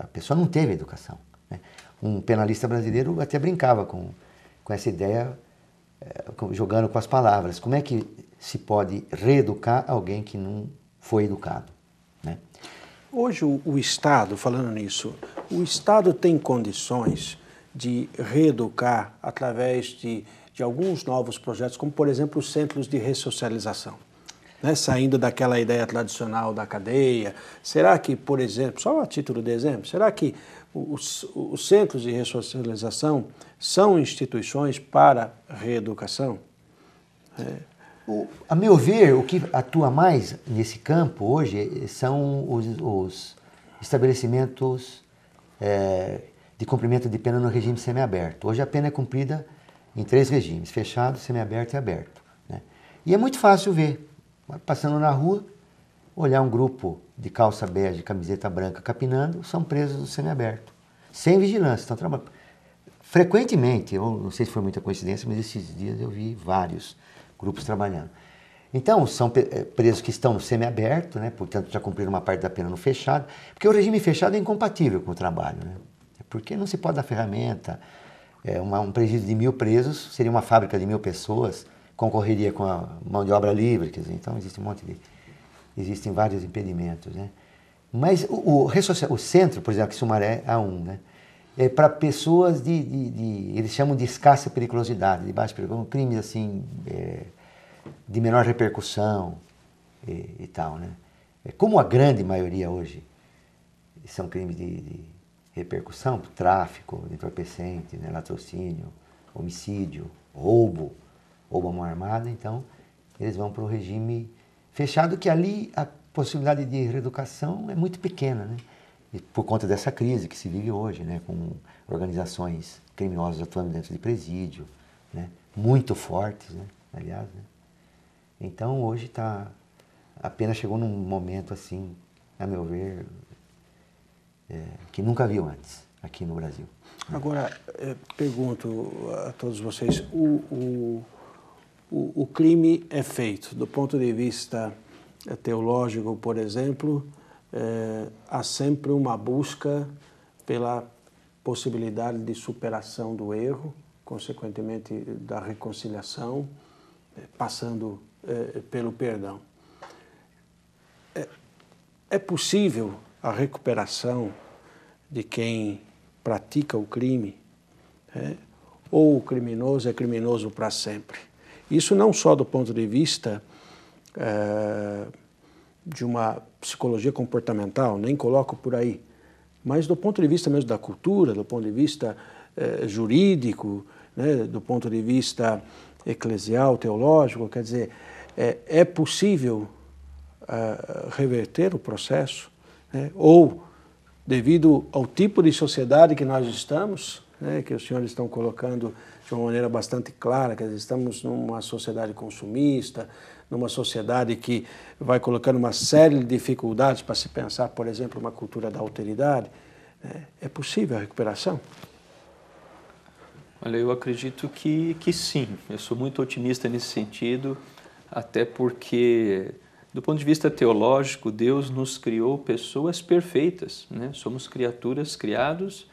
a pessoa não teve educação, né? Um penalista brasileiro até brincava com essa ideia, jogando com as palavras. Como é que se pode reeducar alguém que não foi educado, né? Hoje o Estado, falando nisso, o Estado tem condições de reeducar através de alguns novos projetos, como por exemplo os centros de ressocialização, né? Saindo daquela ideia tradicional da cadeia. Será que, por exemplo, só a título de exemplo, será que os centros de ressocialização são instituições para reeducação? A meu ver, o que atua mais nesse campo hoje são os estabelecimentos de cumprimento de pena no regime semiaberto. Hoje a pena é cumprida em 3 regimes: fechado, semiaberto e aberto, né? E é muito fácil ver, passando na rua, olhar um grupo de calça bege, camiseta branca capinando, são presos no semiaberto, sem vigilância, estão trabalhando. Frequentemente, eu não sei se foi muita coincidência, mas esses dias eu vi vários grupos trabalhando. Então, são presos que estão no semiaberto, né? Portanto, já cumpriram uma parte da pena no fechado, porque o regime fechado é incompatível com o trabalho, né? Porque não se pode dar ferramenta. Um presídio de 1000 presos seria uma fábrica de 1000 pessoas, concorreria com a mão de obra livre, quer dizer, então existem vários impedimentos, né? Mas o centro, por exemplo, que Sumaré é um, né? É para pessoas eles chamam de escassa periculosidade, de baixa periculosidade, crimes assim, de menor repercussão e tal, né? Como a grande maioria hoje são crimes de repercussão, tráfico, entorpecente, né, latrocínio, homicídio, roubo à mão armada, então eles vão para o regime fechado, que ali a possibilidade de reeducação é muito pequena, né? E por conta dessa crise que se vive hoje, né, com organizações criminosas atuando dentro de presídio, né, muito fortes, né, aliás, né? Então hoje a pena chegou num momento assim, a meu ver, que nunca viu antes aqui no Brasil. Agora, pergunto a todos vocês, o crime é feito, do ponto de vista teológico, por exemplo, há sempre uma busca pela possibilidade de superação do erro, consequentemente da reconciliação, passando pelo perdão. É possível a recuperação de quem pratica o crime, ou o criminoso é criminoso para sempre? Isso não só do ponto de vista de uma psicologia comportamental, nem coloco por aí, mas do ponto de vista mesmo da cultura, do ponto de vista jurídico, né, do ponto de vista eclesial, teológico, quer dizer, é possível reverter o processo, né, ou devido ao tipo de sociedade que nós estamos, né, que os senhores estão colocando de uma maneira bastante clara, que estamos numa sociedade consumista, numa sociedade que vai colocando uma série de dificuldades para se pensar, por exemplo, uma cultura da alteridade, né? É possível a recuperação? Olha, eu acredito que sim. Eu sou muito otimista nesse sentido, até porque, do ponto de vista teológico, Deus nos criou pessoas perfeitas, né? Somos criaturas criadas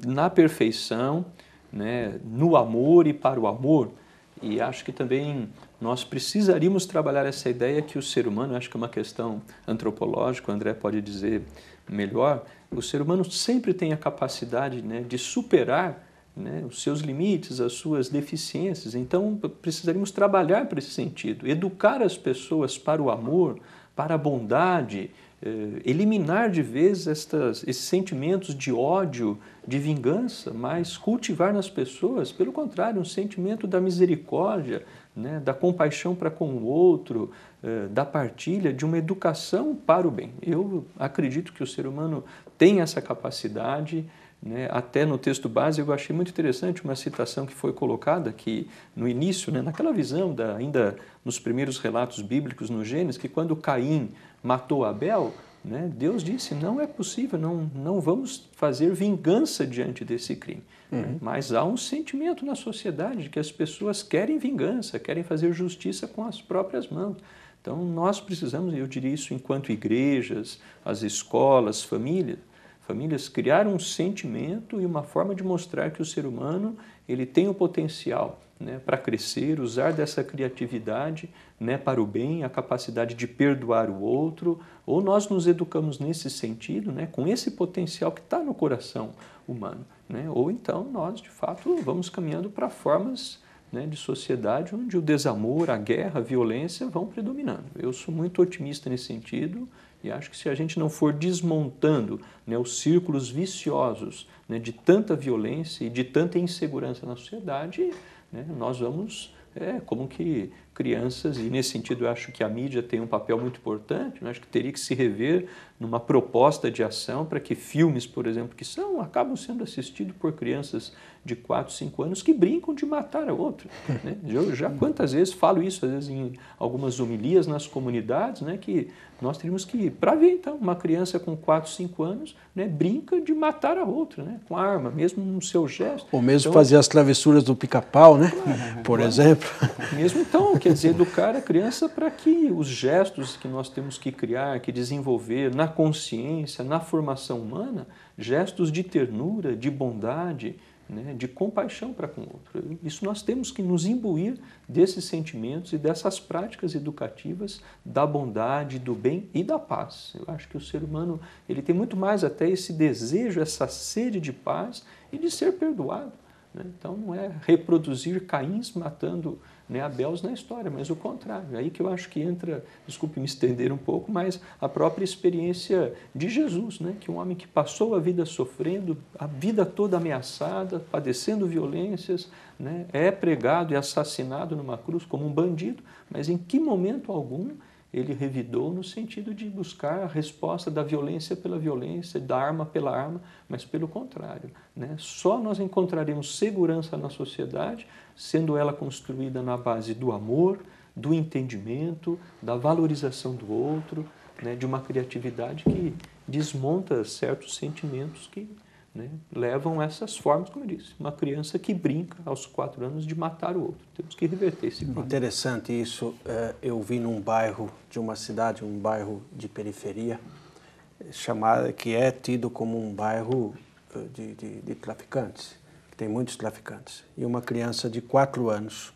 na perfeição, né? No amor e para o amor. E acho que também nós precisaríamos trabalhar essa ideia que o ser humano, acho que é uma questão antropológica, o André pode dizer melhor, o ser humano sempre tem a capacidade, né, de superar, né, os seus limites, as suas deficiências. Então, precisaríamos trabalhar para esse sentido, educar as pessoas para o amor, para a bondade, eliminar de vez esses sentimentos de ódio, de vingança, mas cultivar nas pessoas, pelo contrário, um sentimento da misericórdia, né, da compaixão para com o outro, da partilha, de uma educação para o bem. Eu acredito que o ser humano tem essa capacidade, né? Até no texto base eu achei muito interessante uma citação que foi colocada que no início, né, naquela visão, ainda nos primeiros relatos bíblicos no Gênesis, que quando Caim matou Abel, né, Deus disse, não é possível, não vamos fazer vingança diante desse crime. Né? Mas há um sentimento na sociedade de que as pessoas querem vingança, querem fazer justiça com as próprias mãos. Então, nós precisamos, eu diria isso enquanto igrejas, as escolas, famílias criar um sentimento e uma forma de mostrar que o ser humano ele tem o potencial, né, para crescer, usar dessa criatividade, né, para o bem, a capacidade de perdoar o outro, ou nós nos educamos nesse sentido, né, com esse potencial que está no coração humano, né, ou então nós, de fato, vamos caminhando para formas, né, de sociedade onde o desamor, a guerra, a violência vão predominando. Eu sou muito otimista nesse sentido e acho que se a gente não for desmontando, né, os círculos viciosos, né, de tanta violência e de tanta insegurança na sociedade, né, nós vamos, como que crianças, e nesse sentido eu acho que a mídia tem um papel muito importante, eu acho que teria que se rever numa proposta de ação para que filmes, por exemplo, que acabam sendo assistidos por crianças de 4, 5 anos que brincam de matar a outra. Né? Eu já quantas vezes falo isso, às vezes em algumas homilias nas comunidades, né, que nós teríamos que, para ver então, uma criança com 4, 5 anos, né, brinca de matar a outra, né, com arma, mesmo no seu gesto. Ou mesmo então, fazer as travessuras do pica-pau, né? Por exemplo. Mesmo então, quer dizer, educar a criança para que os gestos que nós temos que criar, que desenvolver na consciência, na formação humana, gestos de ternura, de bondade, né, de compaixão para com o outro. Isso nós temos que nos imbuir desses sentimentos e dessas práticas educativas da bondade, do bem e da paz. Eu acho que o ser humano ele tem muito mais até esse desejo, essa sede de paz e de ser perdoado. Né? Então não é reproduzir Caíns matando, né, Abéis na história, mas o contrário. É aí que eu acho que entra, desculpe me estender um pouco, mas a própria experiência de Jesus, né, que um homem que passou a vida sofrendo, a vida toda ameaçada, padecendo violências, né, é pregado e assassinado numa cruz como um bandido, mas em que momento algum ele revidou no sentido de buscar a resposta da violência pela violência, da arma pela arma, mas pelo contrário, né? Só nós encontraremos segurança na sociedade sendo ela construída na base do amor, do entendimento, da valorização do outro, né? De uma criatividade que desmonta certos sentimentos que, né, levam a essas formas, como eu disse, uma criança que brinca aos 4 anos de matar o outro. Temos que reverter esse quadro. Interessante isso. Eu vi num bairro de uma cidade, um bairro de periferia, que é tido como um bairro de traficantes, que tem muitos traficantes. E uma criança de 4 anos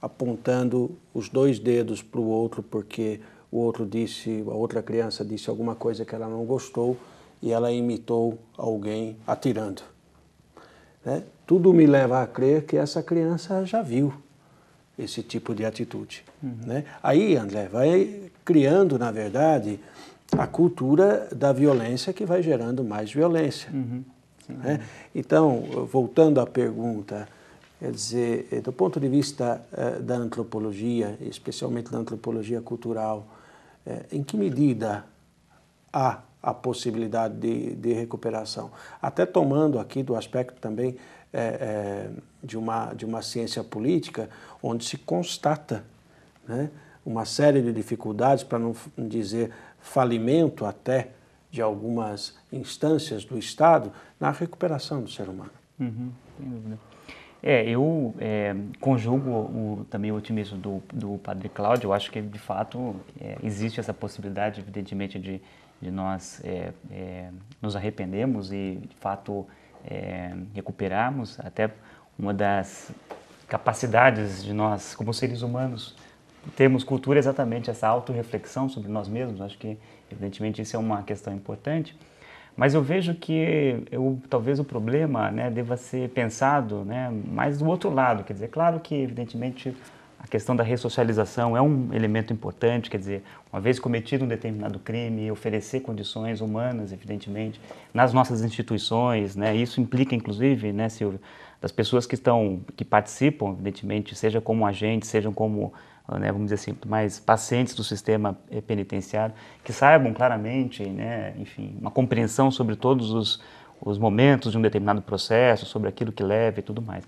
apontando os 2 dedos para o outro porque a outra criança disse alguma coisa que ela não gostou, e ela imitou alguém atirando. Né? Tudo me leva a crer que essa criança já viu esse tipo de atitude. Né? Aí, André, vai criando, na verdade, a cultura da violência que vai gerando mais violência. Né? Então, voltando à pergunta, quer dizer, do ponto de vista da antropologia, especialmente da antropologia cultural, em que medida há a possibilidade de recuperação? Até tomando aqui do aspecto também de uma ciência política, onde se constata, né, uma série de dificuldades, para não dizer falimento até, de algumas instâncias do Estado na recuperação do ser humano. Sem dúvida. Eu conjugo também o otimismo do Padre Cláudio. Eu acho que, de fato, existe essa possibilidade, evidentemente, de nós nos arrependemos e, de fato, recuperarmos. Até uma das capacidades de nós, como seres humanos, termos cultura, exatamente essa autorreflexão sobre nós mesmos. Acho que, evidentemente, isso é uma questão importante. Mas eu vejo que talvez o problema, né, deva ser pensado, né, mais do outro lado. Quer dizer, claro que, evidentemente, a questão da ressocialização é um elemento importante. Quer dizer, uma vez cometido um determinado crime, oferecer condições humanas, evidentemente, nas nossas instituições, né, isso implica, inclusive, né, Silvio, das pessoas que participam, evidentemente, seja como agentes, sejam como, né, vamos dizer assim, mais pacientes do sistema penitenciário, que saibam claramente, né, enfim, uma compreensão sobre todos os momentos de um determinado processo, sobre aquilo que leva e tudo mais.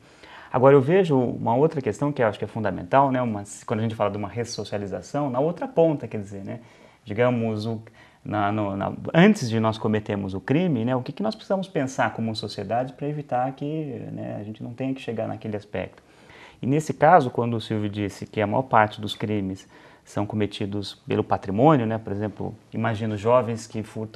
Agora, eu vejo uma outra questão que eu acho que é fundamental, né, quando a gente fala de uma ressocialização, na outra ponta, quer dizer, né, digamos, antes de nós cometermos o crime, né, o que nós precisamos pensar como sociedade para evitar que, né, a gente não tenha que chegar naquele aspecto. E nesse caso, quando o Silvio disse que a maior parte dos crimes são cometidos pelo patrimônio, né? Por exemplo, imagino jovens que furtam